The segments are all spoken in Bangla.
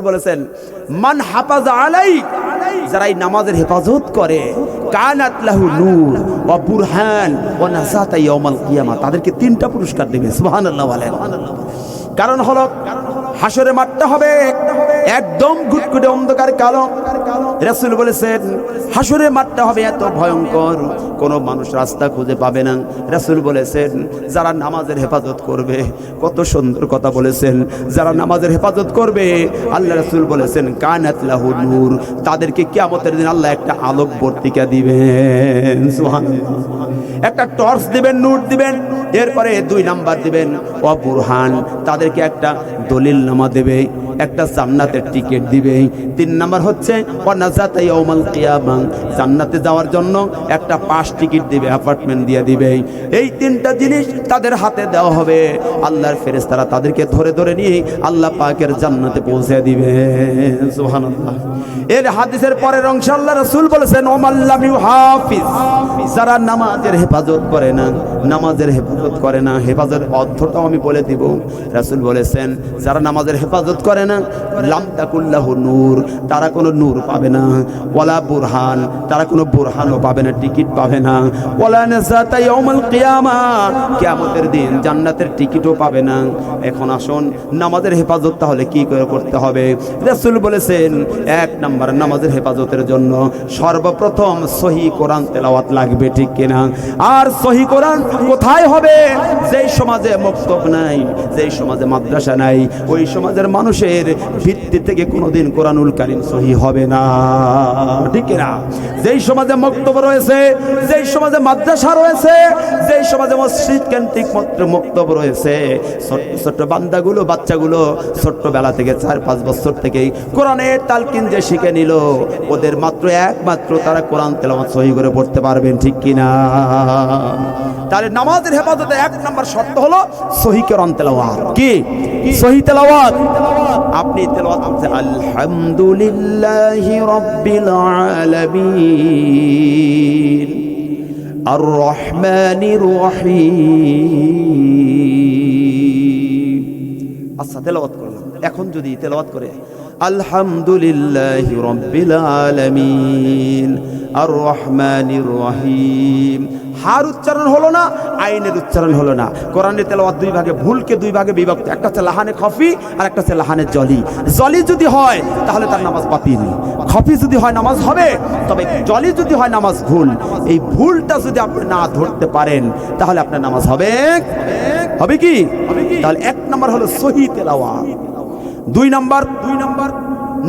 বলেছেন মান হাফাজা আলাই, যারা এই নামাজের হেফাজত করে, কানাত লাহু নূর ওয়া বুরহান ওয়া নাজাত ইয়াউমাল কিয়ামা, তাদেরকে 3টা পুরস্কার দেবে। সুবহানাল্লাহ বলেন। কারণ হলো হাসরের মাঠটা হবে একদম ঘুটঘুটে অন্ধকার কালো। রাসূল বলেছেন হাসরের মাঠটা হবে এত ভয়ঙ্কর, কোন মানুষ রাস্তা খুঁজে পাবে না। রাসূল বলেছেন যারা নামাজের হেফাজত করবে, কত সুন্দর কথা বলেছেন, যারা নামাজের হেফাজত করবে, আল্লাহ রাসূল বলেছেন কানাত লাহু নূর, তাদেরকে কিয়ামতের দিন আল্লাহ একটা আলোক বর্তিকা দিবেন। সুবহানাল্লাহ। একটা টর্চ দিবেন, নূর দিবেন। এরপরে 2 নাম্বার দিবেন ওয়া বুরহান, তাদেরকে একটা দলিল নামা দেবে, একটা জান্নাতের টিকিট দিবে। 3 নাম্বার হচ্ছে ওয়া নাজাত ইয়াউমাল কিয়ামা, জান্নাতে যাওয়ার জন্য একটা পাস টিকিট দিবে, অ্যাপার্টমেন্ট দিয়ে দিবে। এই 3টা জিনিস তাদের হাতে দেওয়া হবে। আল্লাহর ফেরেশতারা তাদেরকে ধরে ধরে নিয়ে আল্লাহ পাকের জান্নাতে পৌঁছে দিবে। সুবহানাল্লাহ। এর হাদিসের পরের অংশে আল্লাহ রাসূল বলেছেন ওমাল্লাম ইউহাফিজ, যারা নামাজের হেফাজত করে না, নামাজের হেফাজত করে না, হেফাজতের অর্থটাও আমি বলে দিব। রাসূল বলেছেন যারা নামাজের হেফাজত করে না, লাম তাকুল্লাহু নূর, তারা কোনো নূর পাবে না, ওয়ালা বুরহান, তারা কোনো বুরহানও পাবে না, টিকিট পাবে না, ওয়ালা নাজাত ইয়াউমাল কিয়ামা, কিয়ামতের দিন জান্নাতের টিকিটও পাবে না। এখন আসুন নামাজের হেফাজত তাহলে কি করে করতে হবে? রাসূল বলেছেন 1 নাম্বার নামাজের হেফাজতের জন্য সর্বপ্রথম সহিহ কোরআন তেলাওয়াত লাগবে, ঠিক কিনা? আর সহিহ কোরআন কোথায় হবে? যেই সমাজে মক্তব নাই, যেই সমাজে মাদ্রাসা নাই, ওই সমাজের মানুষের ভিত্তি থেকে কোনোদিন কোরআনুল কারীম সহিহ হবে না, ঠিক কিনা? যেই সমাজে মক্তব রয়েছে, যেই সমাজে মাদ্রাসা রয়েছে, যেই সমাজে মসজিদ কেন্দ্রিক মক্তব রয়েছে, ছোট্ট ছোট্ট বান্দাগুলো, বাচ্চাগুলো ছোট্টবেলা থেকে 4-5 বছর থেকেই কোরআনের তালকিন যে শিখে নিল, ওদের একমাত্র তারা কোরআন তেলাওয়াত সহিহ করে পড়তে পারবেন, ঠিক কিনা? তাহলে নামাজের হেফাজতে 1 নাম্বার শর্ত হলো সহিহ কোরআন তেলাওয়াত। কি সহিহ তেলাওয়াত? আপনি তেলাওয়াত করতে আলহামদুলিল্লাহি রাব্বিল আলামিন আর রহমানির রহিম। আচ্ছা তেলাওয়াত করলাম, এখন যদি তেলাওয়াত করে আলহামদুলিল্লাহি রাব্বিল আলামিন আর রহমানির রহিম, হার উচ্চারণ হলো না, আইনের উচ্চারণ হলো না। কোরআনের তেলাওয়াত 2 ভাগে, ভুলকে 2 ভাগে বিভক্ত, একটা হচ্ছে লাহানে খফি আর একটা হচ্ছে লাহানে জলি। জলি যদি হয় তাহলে তার নামাজ বাতিল, খফি যদি হয় নামাজ হবে, তবে জলি যদি হয় নামাজ ভুল। এই ভুলটা যদি আপনি না ধরতে পারেন তাহলে আপনার নামাজ হবে কি? তাহলে 1 নাম্বার হলো সহিহ তেলাওয়াত। 2 নাম্বার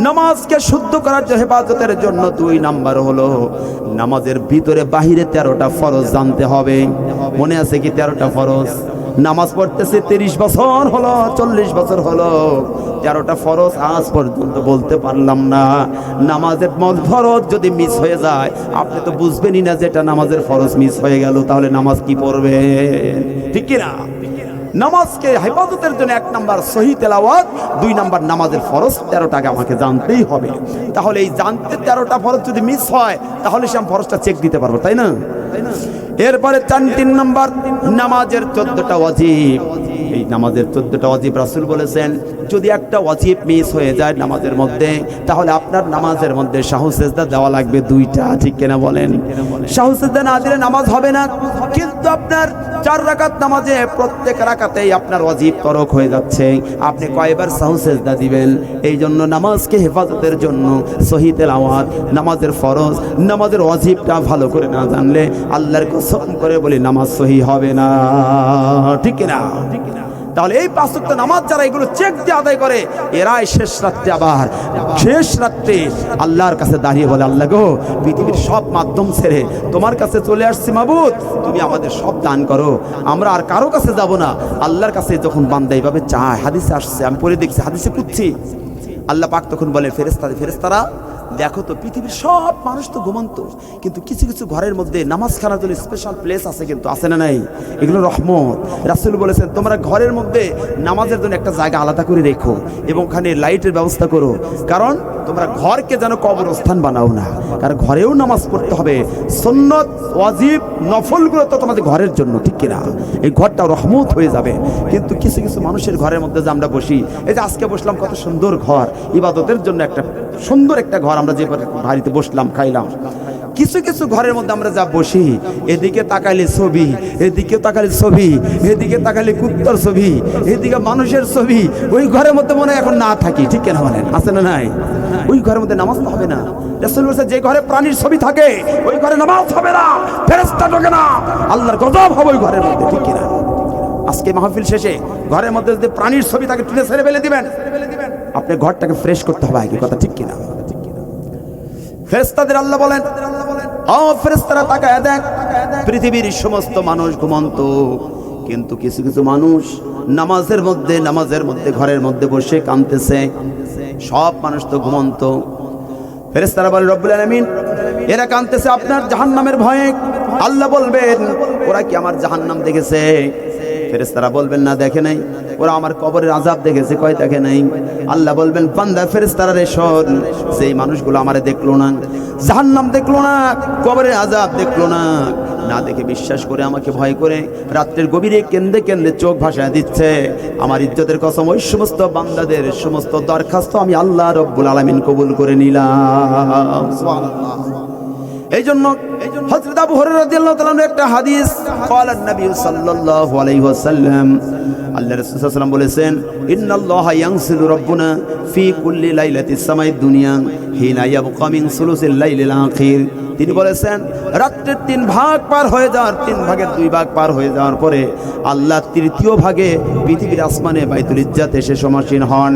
নামাজকে শুদ্ধ করার হেফাজতের জন্য 2 নাম্বার হলো নামাজের ভিতরে বাহিরে 13টা ফরজ জানতে হবে। মনে আছে কি 13টা ফরজ? নামাজ পড়তেছে 30 বছর হলো, 40 বছর হলো, 13টা ফরজ আজ পর্যন্ত বলতে পারলাম না। নামাজের ফরজ যদি মিস হয়ে যায়, আপনি তো বুঝবেনই না যে এটা নামাজের ফরজ মিস হয়ে গেল, তাহলে নামাজ কি পড়বে, ঠিক কিনা? নামাজকে হেফাজতের জন্য 1 নাম্বার সহিহ তেলাওয়াত, 2 নাম্বার নামাজের ফরজ 13টাকে আমাকে জানতেই হবে। তাহলে এই জানতে 13টা ফরজ যদি মিস হয় তাহলে সে আমি ফরজটা চেক দিতে পারবো, তাই না? এরপরে 3 নাম্বার নামাজের 14টা ওয়াজিব। এই নামাজের 14টা ওয়াজিব রাসূল বলেছেন যদি একটা ওয়াজিব মিস হয়ে যায় নামাজের মধ্যে, তাহলে আপনার নামাজের মধ্যে সাহু সেজদা দেওয়া লাগবে 2টা, ঠিক কিনা বলেন? সাহু সেজদা না দিলে নামাজ হবে না। কিন্তু আপনার 4 রাকাত নামাজে প্রত্যেক রাকাতেই আপনার ওয়াজিব তরক হয়ে যাচ্ছে, আপনি কয়বার সাহু সেজদা দিবেন? এই জন্য নামাজকে হেফাজতের জন্য সহিহ তেলাওয়াত, নামাজের ফরজ, নামাজের ওয়াজিবটা ভালো করে না জানলে আল্লাহর কসম করে বলি নামাজ সহিহ হবে না, ঠিক কিনা? তাহলে এই 5 ওয়াক্ত নামাজ যারা এগুলো চেক দিয়ে আদায় করে, এরাই শেষ রাত্রে আল্লাহর কাছে দাঁড়িয়ে বলে আল্লাহ গো, পৃথিবীর সব মাধ্যম ছেড়ে তোমার কাছে চলে আসছি মাবুদ, তুমি আমাদের সব দান করো, আমরা আর কারো কাছে যাব না। আল্লাহর কাছে যখন বান্দা এইভাবে চায়, হাদিসে আসছে, আমি পড়ে দেখছি, হাদিসে খুঁজছি, আল্লাহ পাক তখন বলে ফেরেশতারা দেখো তো পৃথিবীর সব মানুষ তো ঘুমন্ত, কিন্তু কিছু কিছু ঘরের মধ্যে নামাজ খানার জন্য স্পেশাল প্লেস আছে, কিন্তু আছে না নাই? এগুলো রহমত। রাসূল বলেছেন তোমরা ঘরের মধ্যে নামাজের জন্য একটা জায়গা আলাদা করে রেখো এবং ওখানে লাইটের ব্যবস্থা করো, কারণ তোমরা ঘরকে যেন কবরস্থান বানাও না, কারণ ঘরেও নামাজ পড়তে হবে। সুন্নত ওয়াজিব নফলগুলো তো তোমাদের ঘরের জন্য, ঠিক কিনা? এই ঘরটা রহমত হয়ে যাবে। কিন্তু কিছু কিছু মানুষের ঘরের মধ্যে যে আমরা বসি, এই যে আজকে বসলাম কত সুন্দর ঘর, ইবাদতের জন্য একটা সুন্দর একটা ঘর, আমরা যে বাড়িতে বসলাম খাইলাম, কিছু কিছু ঘরের মধ্যে আমরা যা বসি, এদিকে তাকাইলে ছবি, এদিকে তাকাইলে ছবি, এদিকে তাকাইলে কুত্তার ছবি, এদিকে মানুষের ছবি, ওই ঘরের মধ্যে মনে হয় এখন না থাকি, ঠিক কেনা বলেন? আছে না নাই? ওই ঘরের মধ্যে নামাজ তো হবে না। রাসূল বলেছে যে ঘরে প্রাণীর ছবি থাকে ওই ঘরে নামাজ হবে না, ফেরেশতা ঢোকে না, আল্লাহর গজব হবে ওই ঘরের মধ্যে, ঠিক কিনা? আজকে মাহফিল শেষে ঘরের মধ্যে যদি প্রাণীর ছবি থাকে তুলে ছেড়ে ফেলে দিবেন, আপনি ঘরটাকে ফ্রেশ করতে হবে আগে, কথা ঠিক কিনা? ফেরেশতাদের আল্লাহ বলেন, ও ফেরেশতারা তাকায় দেখ, পৃথিবীর সমস্ত মানুষ ঘুমন্ত, কিন্তু কিছু কিছু মানুষ নামাজের মধ্যে ঘরের মধ্যে বসে কাঁদতেছে। সব মানুষ তো ঘুমন্ত। ফেরেশতারা বলেন রব্বুল আলামিন এরা কাঁদতেছে আপনার জাহান্নামের ভয়ে। আল্লাহ বলবেন ওরা কি আমার জাহান্নাম দেখেছে? ফেরেশতারা বলবেন না দেখে নাই। ওরা আমার কবরের আযাব দেখেছে, কয় দেখে নাই। আল্লাহ বলবেন বান্দা ফেরেশতারা রে শোন, সেই মানুষগুলো আমারে দেখলো না, জাহান্নাম দেখলো না, কবরের আযাব দেখলো না, না দেখে বিশ্বাস করে আমাকে ভয় করে রাত্রের গভীরে কেন্দে কেন্দে চোখ ভাসায় দিচ্ছে। আমার ইজ্জতের কসম ওই সমস্ত বান্দাদের সমস্ত দরখাস্ত আমি আল্লাহ রব্বুল আলামিন কবুল করে নিলাম। সুবহানাল্লাহ। এই জন্য হযরত আবু হুরায়রা রাদিয়াল্লাহু তাআলা একটা হাদিস, ক্বালা নবী সাল্লাল্লাহু আলাইহি ওয়াসাল্লাম, আল্লাহ রাসূল সাল্লাল্লাহু আলাইহি ওয়াসাল্লাম বলেছেন ইন্নাল্লাহা ইয়ানসিলু রাব্বুনা ফি কুল্লি লাইলাতিস সামাইদ দুনিয়া হিনা ইয়াবকা মিন সুলুসিল লাইলিল আখির। তিনি বলেছেন রাত্রের 3 ভাগ পার হয়ে যাওয়ার 3 ভাগের 2 ভাগ পার হয়ে যাওয়ার পরে আল্লাহ তৃতীয় ভাগে পৃথিবীর আসমানে বাইতুল ইজ্জাতে এসে সমাসীন হন।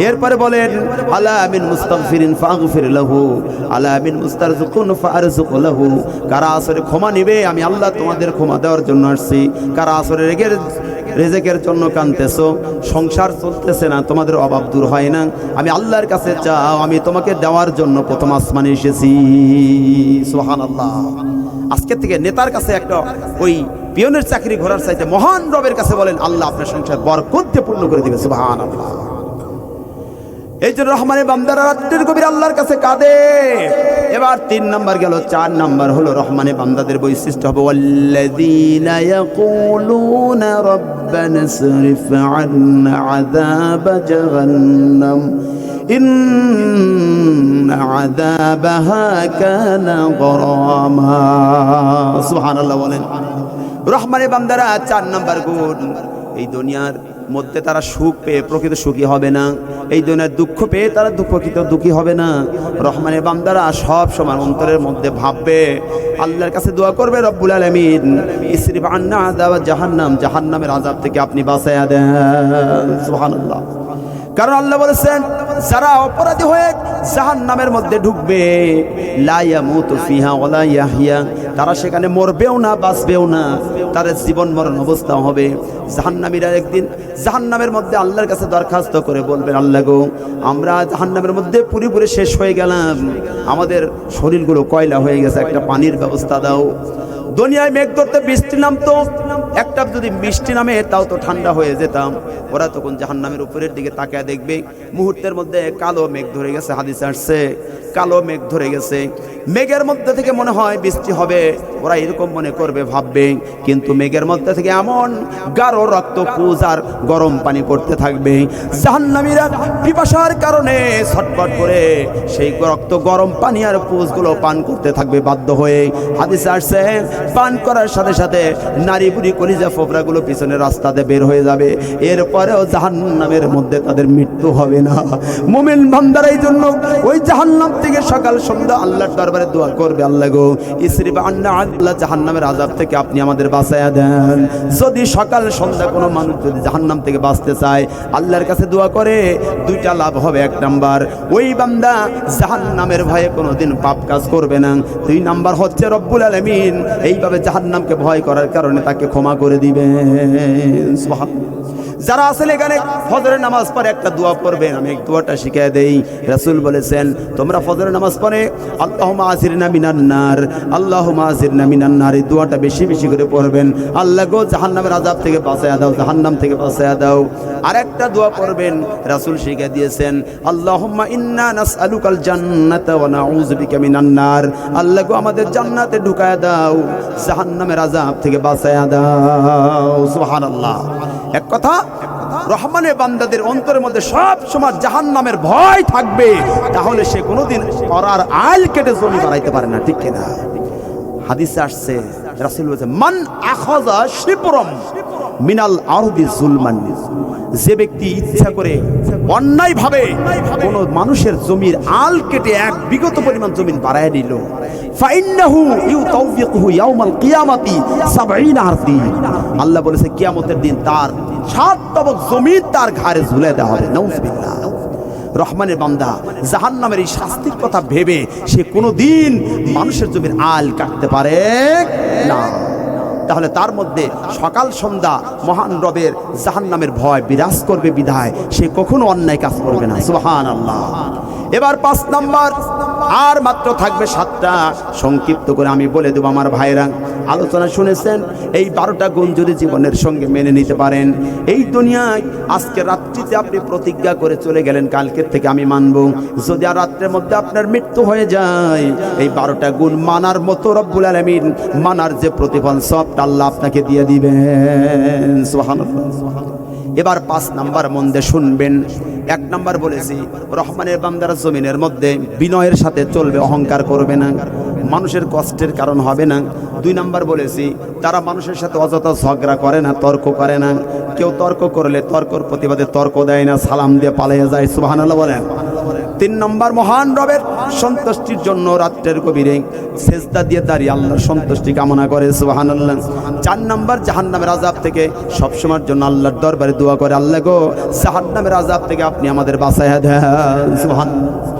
এরপরে বলেন আলা মিন মুস্তাগফিরিন ফাগফির লাহু আলা মিন মুস্তারযিকুন ফারযুক লাহু। কারা আসরে ক্ষমা নেবে আমি আল্লাহ তোমাদের ক্ষমা দেওয়ার জন্য আসছি। কারা আসরে রেজেকের জন্য কাঁদতেছো, সংসার চলতেছে না, তোমাদের অভাব দূর হয় না, আমি আল্লাহর কাছে চাও, আমি তোমাকে দেওয়ার জন্য প্রথম আসমানে এসেছি। সুবহানাল্লাহ। আজকে থেকে নেতার কাছে একটা ওই পিয়নের চাকরি ঘোরার চাইতে মহান রবের কাছে বলেন আল্লাহ আপনার সংসার বরকত দিয়ে পূর্ণ করে দিবে। সুবহানাল্লাহ। এই যে রহমানের বান্দারা রাত্রির গভীর আল্লাহর কাছে কাঁদে। এবার 3 নাম্বার গেল, 4 নাম্বার হলো রহমানের বান্দাদের বৈশিষ্ট্য হবে ওয়াল্লাযীনা ইয়াকুলুনা রাব্বানা সরিফ আন্না আযাব জাহান্নাম ইন্না আযাবাহা কানা গরামা। সুবহানাল্লাহ বলেন। রহমানের বান্দারা 4 নাম্বার গুণ, এই দুনিয়ার মধ্যে তারা সুখ পেয়ে প্রকৃত সুখী হবে না, এই দুনিয়ার দুঃখ পেয়ে তারা প্রকৃত দুঃখী হবে না। রহমানের বান্দারা সব সময় অন্তরের মধ্যে ভাববে, আল্লাহর কাছে দোয়া করবে রব্বুল আলামিন ইসরিফ আন্না আযাব জাহান্নাম, জাহান্নামের আযাব থেকে আপনি বাঁচায়া দেন। সুবহানাল্লাহ। কারণ আল্লাহ বলেছেন যারা অপরাধী হয়ে জাহান্নামের মধ্যে ঢুকবে লা ইয়ামুতু ফিহা ওয়ালা ইয়াহইয়া, তারা সেখানে মরবেও না বাঁচবেও না, তাদের জীবন মরণ অবস্থা হবে। জাহান্নামীরা একদিন জাহান্নামের মধ্যে আল্লাহর কাছে দরখাস্ত করে বলবেন আল্লাহ গো আমরা জাহান্নামের মধ্যে পুরোপুরি শেষ হয়ে গেলাম, আমাদের শরীরগুলো কয়লা হয়ে গেছে, একটা পানির ব্যবস্থা দাও। দুনিয়ায় মেঘ ধরতে বৃষ্টি নামতো, একটা যদি বৃষ্টি নামে তাও তো ঠান্ডা হয়ে যেতাম। ওরা তখন জাহান্নামের উপরের দিকে তাকিয়ে দেখবে মুহূর্তের মধ্যে কালো মেঘ ধরে গেছে। হাদিসে আসছে কালো মেঘ ধরে গেছে, মেঘের মধ্যে থেকে মনে হয় বৃষ্টি হবে, ওরা এরকম মনে করবে ভাববে, কিন্তু মেঘের মধ্যে থেকে এমন গাঢ় রক্ত পুজ আর গরম পানি পড়তে থাকবে। জাহান্নামীরা পিপাসার কারণে ছটফট করে সেই রক্ত গরম পানি আর পুজগুলো পান করতে থাকবে বাধ্য হয়ে। হাদিসে আসছে পান করার সাথে সাথে নারী বুড়ি কলিজা ফোফরাগুলো পিছনের রাস্তাতে বের হয়ে যাবে, এরপরেও জাহান্নামের মধ্যে তাদের মৃত্যু হবে না। মুমিন বান্দারা এই জন্য ওই জাহান্নাম থেকে সকাল সন্ধ্যা আল্লাহর দরবারে দোয়া করবে আল্লাহ গো ইসরিফ আন্না আল্লাহ জাহান্নামের আযাব থেকে আপনি আমাদের বাঁচায়া দেন। যদি সকাল সন্ধ্যা কোনো মানুষ যদি জাহান্নাম থেকে বাঁচতে চায় আল্লাহর কাছে দোয়া করে 2টা লাভ হবে। 1 নাম্বার ওই বান্দা জাহান্নামের ভয়ে কোনোদিন পাপ কাজ করবে না। 2 নাম্বার হচ্ছে রব্বুল আলামিন এইভাবে জাহান্নামকে ভয় করার কারণে তাকে ক্ষমা করে দিবেন। সুবহানাল্লাহ। যারা আছেন এখানে ফজরের নামাজ পড়ে একটা দোয়া পড়বেন, আমি এই দোয়াটা শিখিয়ে দেই। রাসূল বলেছেন তোমরা ফজরের নামাজ পড়ে আল্লাহুম্মা আজিরনা মিনান নার, আল্লাহুম্মা আজিরনা মিনান নার, এই দোয়াটা বেশি বেশি করে পড়বেন। আল্লাহ গো জাহান্নামের আযাব থেকে বাঁচায়া দাও, জাহান্নাম থেকে বাঁচায়া দাও। আরেকটা দোয়া পড়বেন, রাসূল শিখিয়ে দিয়েছেন আল্লাহুম্মা ইন্না নাসআলুকাল জান্নাতা ওয়া নাউযু বিকা মিনান নার, আল্লাহ গো আমাদের জান্নাতে ঢুকায়া দাও, জাহান্নামের আযাব থেকে বাঁচায়া দাও। সুবহানাল্লাহ। এক কথা, রহমানের বান্দাদের অন্তরের মধ্যে সব সময় জাহান্নামের ভয় থাকবে, তাহলে সে কোনোদিন পরার আইল কেটে জমি বাড়াইতে পারে না, ঠিক কিনা? হাদিসে আসছে, রাসূল বলেছেন মান আখাযা শিবরাম মিনাল আরদি যুলমান, যে ব্যক্তি ইচ্ছা করে অন্যায়ভাবে কোন মানুষের জমির আল কেটে এক বিগত পরিমাণ জমি বাড়ায় নিল, ফাইন্নাহু ইউতাওফিকুহু ইয়াউমাল কিয়ামাতি 70 আরদি, আল্লাহ বলেছে কিয়ামতের দিন তার 7 তবক জমিন তার ঘাড়ে ঝুলে দেওয়া হবে। নাউযুবিল্লাহ। রহমানের বান্দা জাহান্নামের এই শাস্তির কথা ভেবে সে কোনোদিন মানুষের জমির আল কাটতে পারে না, তাহলে তার মধ্যে সকাল সন্ধ্যা মহান রবের জাহান্নামের ভয় বিরাজ করবে, বিধায় সে কখনো অন্যায় কাজ করবে না। সুবহানাল্লাহ। এবার 5 নাম্বার, আর মাত্র থাকবে 7টা, সংক্ষিপ্ত করে আমি বলে দেব। আমার ভাইরা আলোচনা শুনেছেন, এই 12টা গুণ যদি জীবনের সঙ্গে মেনে নিতে পারেন, এই দুনিয়ায় আজকে রাত্রিতে আপনি প্রতিজ্ঞা করে চলে গেলেন কালকের থেকে আমি মানব, যদি আর রাত্রের মধ্যে আপনার মৃত্যু হয়ে যায়, এই 12টা গুণ মানার মতো রব্বুল আলামিন মানার যে প্রতিফল সবটা আল্লাহ আপনাকে দিয়ে দিবেন। সুবহানাল্লাহ। এবার 5 নাম্বার মন দিয়ে শুনবেন। 1 নাম্বার বলেছি, রহমানের বান্দারা জমিনের মধ্যে বিনয়ের সাথে চলবে, অহংকার করবে না, মানুষের কষ্টের কারণ হবে না। 2 নাম্বার বলেছি, তারা মানুষের সাথে অযথা ঝগড়া করে না, তর্ক করে না, কেউ তর্ক করলে তর্কর প্রতিবাদে তর্ক দেয় না, সালাম দিয়ে পালিয়ে যায়। সুবহানাল্লাহ বলেন। 3 নাম্বার, মহান রবের সন্তুষ্টির জন্য রাত্রের গভীরে সেজদা দিয়ে দাঁড়িয়ে আল্লাহর সন্তুষ্টি কামনা করে। সুবহানাল্লাহ। 4 নাম্বার, জাহান্নামের আযাব থেকে সবসময়ের জন্য আল্লাহর দরবারে দোয়া করে, আল্লাহ গো জাহান্নামের আযাব থেকে আপনি আমাদের বাঁচাইয়া দেন। সুবহানাল্লাহ।